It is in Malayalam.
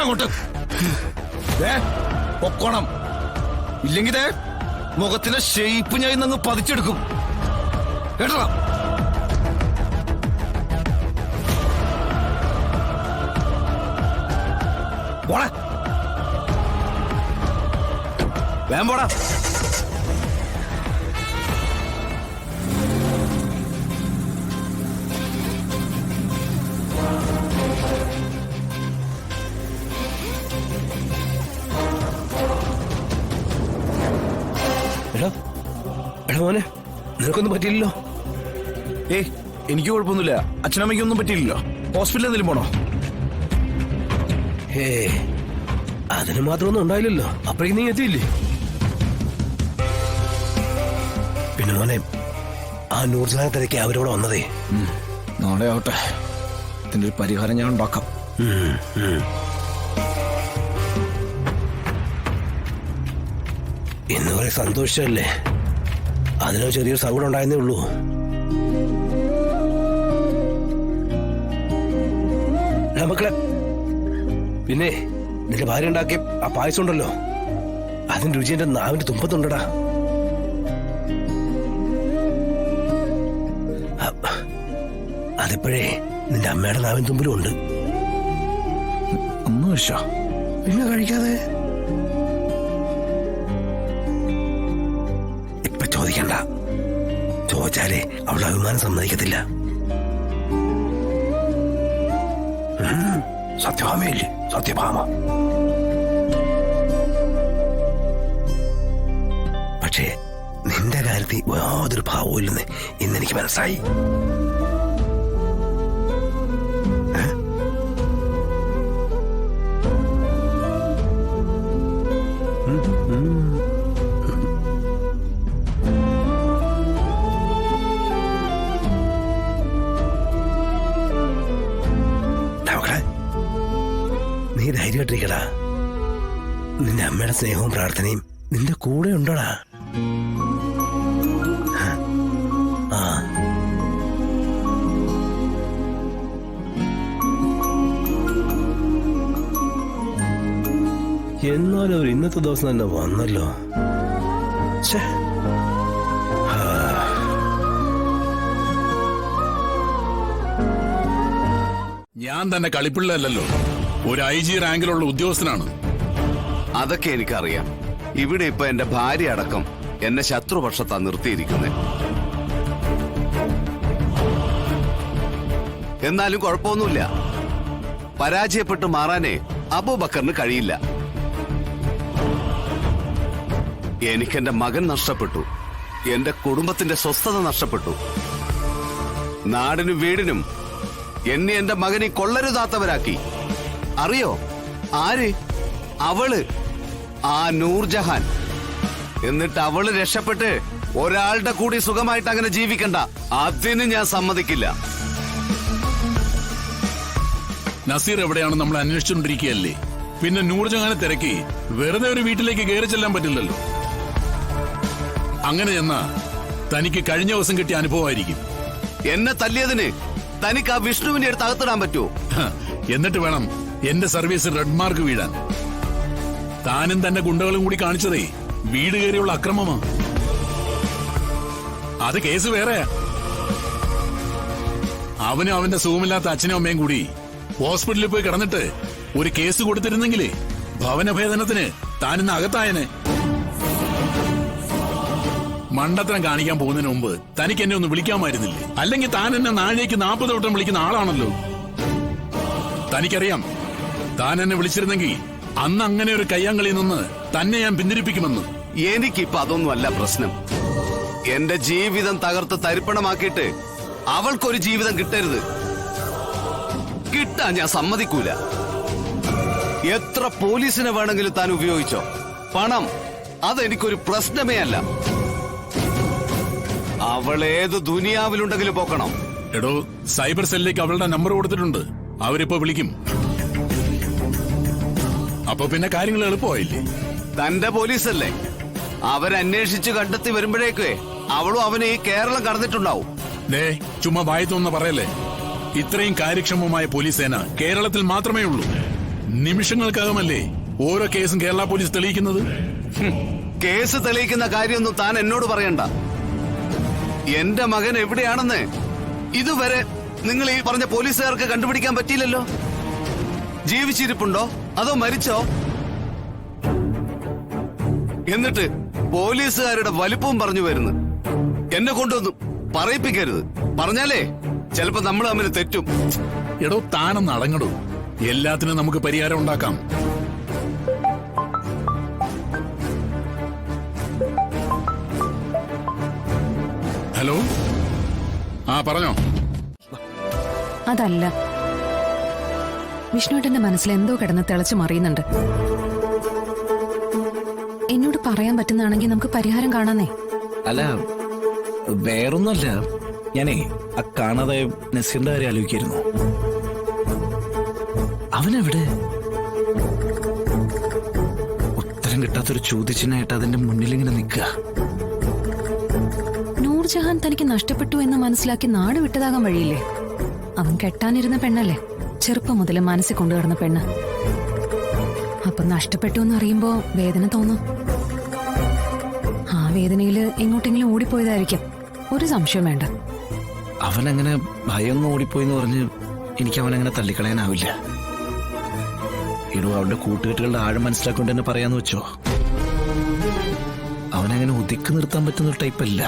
അങ്ങോട്ട് പൊക്കോണം. ഇല്ലെങ്കിൽ മുഖത്തിന്റെ ഷേപ്പ് ഞാൻ ഇന്നങ്ങ് പതിച്ചെടുക്കും. കേട്ടോ? പോടാ, വേഗം പോടാ. മോനെ, നിനക്കൊന്നും പറ്റിയില്ലല്ലോ? എനിക്ക് കുഴപ്പമൊന്നുമില്ല. അച്ഛനമ്മയ്ക്കൊന്നും പറ്റിയില്ലല്ലോ. ഹോസ്പിറ്റലിൽ എന്തെങ്കിലും പോണോ? അതിന് മാത്രമൊന്നും ഉണ്ടായില്ലല്ലോ. അപ്പോഴേക്കും നീ എത്തിയില്ലേ? പിന്നെ മോനെ, ആ നൂർജഹാനെ തിരക്കി അവരോട് വന്നതേ. നാളെ ആവട്ടെ, ഇതിന്റെ ഒരു പരിഹാരം ഞാൻ ഉണ്ടാക്കാം. ഇന്ന് കുറെ സന്തോഷല്ലേ? അതിനോ ചെറിയൊരു സങ്കടം ഉണ്ടായെന്നേ ഉള്ളൂ. മക്കളെ, പിന്നെ നിന്റെ ഭാര്യ ഉണ്ടാക്കിയ ആ പായസം ഉണ്ടല്ലോ, അതിന്റെ രുചി എന്റെ നാവിന്റെ തുമ്പത്തുണ്ടടാ. അതിപ്പോഴേ നിന്റെ അമ്മയുടെ നാവിൻ തുമ്പിലും ഉണ്ട്. ഒന്നും കഴിച്ചോ? പിന്നെ കഴിക്കാതെ ഇപ്പൊ ചോദിക്കണ്ട. ചോദിച്ചാലേ അവളുടെ അഭിമാനം സമ്മതിക്കത്തില്ല. സത്യഭാമയില്ലേ, സത്യഭാമ. പക്ഷേ നിന്റെ കാര്യത്തിൽ യാതൊരു ഭാവവും ഇല്ലെന്ന് ഇന്നെനിക്ക് മനസ്സായി. നീ ധൈര്യമായിട്ടിരിക്കടാ. നിന്റെ അമ്മയുടെ സ്നേഹവും പ്രാർത്ഥനയും നിന്റെ കൂടെ ഉണ്ടോടാ. എന്നാലും അവർ ഇന്നത്തെ ദിവസം തന്നെ വന്നല്ലോ. ഞാൻ തന്നെ കളിപ്പിള്ളല്ലോ, ഒരു IG റാങ്കിലുള്ള ഉദ്യോഗസ്ഥനാണ്. അതൊക്കെ എനിക്കറിയാം. ഇവിടെ ഇപ്പൊ എന്റെ ഭാര്യ അടക്കം എന്നെ ശത്രുപക്ഷത്താ നിർത്തിയിരിക്കുന്നത്. എന്നാലും കുഴപ്പമൊന്നുമില്ല. പരാജയപ്പെട്ട് മാറാനേ അബൂബക്കറിന് കഴിയില്ല. എനിക്കെന്റെ മകൻ നഷ്ടപ്പെട്ടു, എന്റെ കുടുംബത്തിന്റെ സ്വസ്ഥത നഷ്ടപ്പെട്ടു. നാടിനും വീടിനും എന്നെ എന്റെ മകനെ കൊള്ളരുതാത്തവരാക്കി. അറിയോ ആര്? അവള്, ആ നൂർജഹാൻ. എന്നിട്ട് അവള് രക്ഷപ്പെട്ട് ഒരാളുടെ കൂടി സുഖമായിട്ട് അങ്ങനെ ജീവിക്കണ്ട. അതിന് ഞാൻ സമ്മതിക്കില്ല. നസീർ എവിടെയാണ് നമ്മൾ അന്വേഷിച്ചുകൊണ്ടിരിക്കുകയല്ലേ? പിന്നെ നൂർജഹാനെ തിരക്കി വെറുതെ ഒരു വീട്ടിലേക്ക് കയറി ചെല്ലാൻ പറ്റില്ലല്ലോ. അങ്ങനെ ചെന്നാ തനിക്ക് കഴിഞ്ഞ ദിവസം കിട്ടിയ അനുഭവമായിരിക്കും. എന്നെ തല്ലിയതിന് തനിക്ക് ആ വിഷ്ണുവിന്റെ അടുത്ത് അകത്തിടാൻ പറ്റുമോ? എന്നിട്ട് വേണം എന്റെ സർവീസ് റെഡ് മാർക്ക് വീഴാൻ. താനും തന്റെ ഗുണ്ടകളും കൂടി കാണിച്ചതേ വീട് കയറിയുള്ള അക്രമമാ. അത് കേസ് വേറെയാ. അവനും അവന്റെ സുഖമില്ലാത്ത അച്ഛനും അമ്മയും കൂടി ഹോസ്പിറ്റലിൽ പോയി കിടന്നിട്ട് ഒരു കേസ് കൊടുത്തിരുന്നെങ്കിലേ ഭവനഭേദനത്തിന് താനിന്ന് അകത്തായനെ. മണ്ടത്തരം കാണിക്കാൻ പോകുന്നതിന് മുമ്പ് തനിക്ക് എന്നെ ഒന്ന് വിളിക്കാമായിരുന്നില്ലേ? അല്ലെങ്കിൽ താൻ എന്നെ നാഴേക്ക് 40 വട്ടം വിളിക്കുന്ന ആളാണല്ലോ. തനിക്കറിയാം, താൻ എന്നെ വിളിച്ചിരുന്നെങ്കിൽ അന്ന് അങ്ങനെ ഒരു കയ്യാങ്കളിയിൽ നിന്ന് തന്നെ ഞാൻ പിന്തിരിപ്പിക്കുമെന്ന്. എനിക്കിപ്പോ അതൊന്നുമല്ല പ്രശ്നം. എന്റെ ജീവിതം തകർത്ത് തരിപ്പണമാക്കിയിട്ട് അവൾക്കൊരു ജീവിതം കിട്ടരുത്. കിട്ടാൻ ഞാൻ സമ്മതിക്കൂല. എത്ര പോലീസിനെ വേണമെങ്കിലും താൻ ഉപയോഗിച്ചോ. പണം അതെനിക്കൊരു പ്രശ്നമേ അല്ല. അവൾ ഏത് ദുനിയാവിലുണ്ടെങ്കിലും പോക്കണം. എടോ, സൈബർ സെല്ലിലേക്ക് അവളുടെ നമ്പർ കൊടുത്തിട്ടുണ്ട്. അവരിപ്പോ വിളിക്കും. അപ്പൊ പിന്നെ കാര്യങ്ങൾ എളുപ്പമായില്ലേ? തന്റെ പോലീസല്ലേ, അവരന്വേഷിച്ച് കണ്ടെത്തി വരുമ്പോഴേക്കേ അവളും അവന് ഈ കേരളം കടന്നിട്ടുണ്ടാവും. ചുമ്മാ വായത്തൊന്ന് പറയല്ലേ. ഇത്രയും കാര്യക്ഷമമായ പോലീസ് സേന കേരളത്തിൽ മാത്രമേ ഉള്ളൂ. നിമിഷങ്ങൾക്കകമല്ലേ ഓരോ കേസും കേരള പോലീസ് തെളിയിക്കുന്നത്. കേസ് തെളിയിക്കുന്ന കാര്യമൊന്നും താൻ എന്നോട് പറയണ്ട. എന്റെ മകൻ എവിടെയാണെന്ന് ഇതുവരെ നിങ്ങൾ ഈ പറഞ്ഞ പോലീസുകാർക്ക് കണ്ടുപിടിക്കാൻ പറ്റിയില്ലല്ലോ. ജീവിച്ചിരിപ്പുണ്ടോ അതോ മരിച്ചോ? എന്നിട്ട് പോലീസുകാരുടെ വലിപ്പവും പറഞ്ഞു വരുന്നു. എന്നെ കൊണ്ടൊന്നും പറയിപ്പിക്കരുത്. പറഞ്ഞാലേ ചിലപ്പോ നമ്മൾ തമ്മിൽ തെറ്റും. എടോ താനൊന്ന് അടങ്ങടോ. എല്ലാത്തിനും നമുക്ക് പരിഹാരം ഉണ്ടാക്കാം. ഹലോ, ആ പറഞ്ഞോ. അതല്ല, വിഷ്ണുവേട്ടന്റെ മനസ്സിൽ എന്തോ കിടന്ന് തിളച്ചു മറിയുന്നുണ്ട്. എന്നോട് പറയാൻ പറ്റുന്നതാണെങ്കിൽ നമുക്ക് പരിഹാരം കാണാന്നേ. അല്ല, വേറൊന്നുമല്ല. ഞാനേ ആ കാണാതെ നസീറിന്റെ കാര്യം ആലോചിക്കായിരുന്നു. അവനെവിടെ? ഉത്തരം കിട്ടാത്തൊരു ചോദ്യചിഹ്നമായിട്ട് അതിന്റെ മുന്നിൽ ഇങ്ങനെ നിൽക്കുക. നൂർജഹാൻ തനിക്ക് നഷ്ടപ്പെട്ടു എന്ന് മനസ്സിലാക്കി നാട് വിട്ടതാകാൻ വഴിയില്ലേ? അവൻ കെട്ടാനിരുന്ന പെണ്ണല്ലേ, ചെറുപ്പം മുതൽ മനസ്സിൽ കൊണ്ടുകിടന്ന പെണ്ണ്. അപ്പൊ നഷ്ടപ്പെട്ടു എന്ന് അറിയുമ്പോ വേദന തോന്നും. ആ വേദനയില് എങ്ങോട്ടെങ്കിലും ഓടിപ്പോയതായിരിക്കും. ഒരു സംശയം വേണ്ട. അവനങ്ങനെ ഭയമൊന്നും ഓടിപ്പോയെന്ന് പറഞ്ഞ് എനിക്ക് അവനങ്ങനെ തള്ളിക്കളയാനാവില്ല. ഇടൂ, അവളുടെ കൂട്ടുകെട്ടുകളുടെ ആഴം മനസ്സിലാക്കൊണ്ട് തന്നെ പറയാന്ന് വെച്ചോ. അവനങ്ങനെ ഒതുക്കി നിർത്താൻ പറ്റുന്ന ഒരു ടൈപ്പല്ല.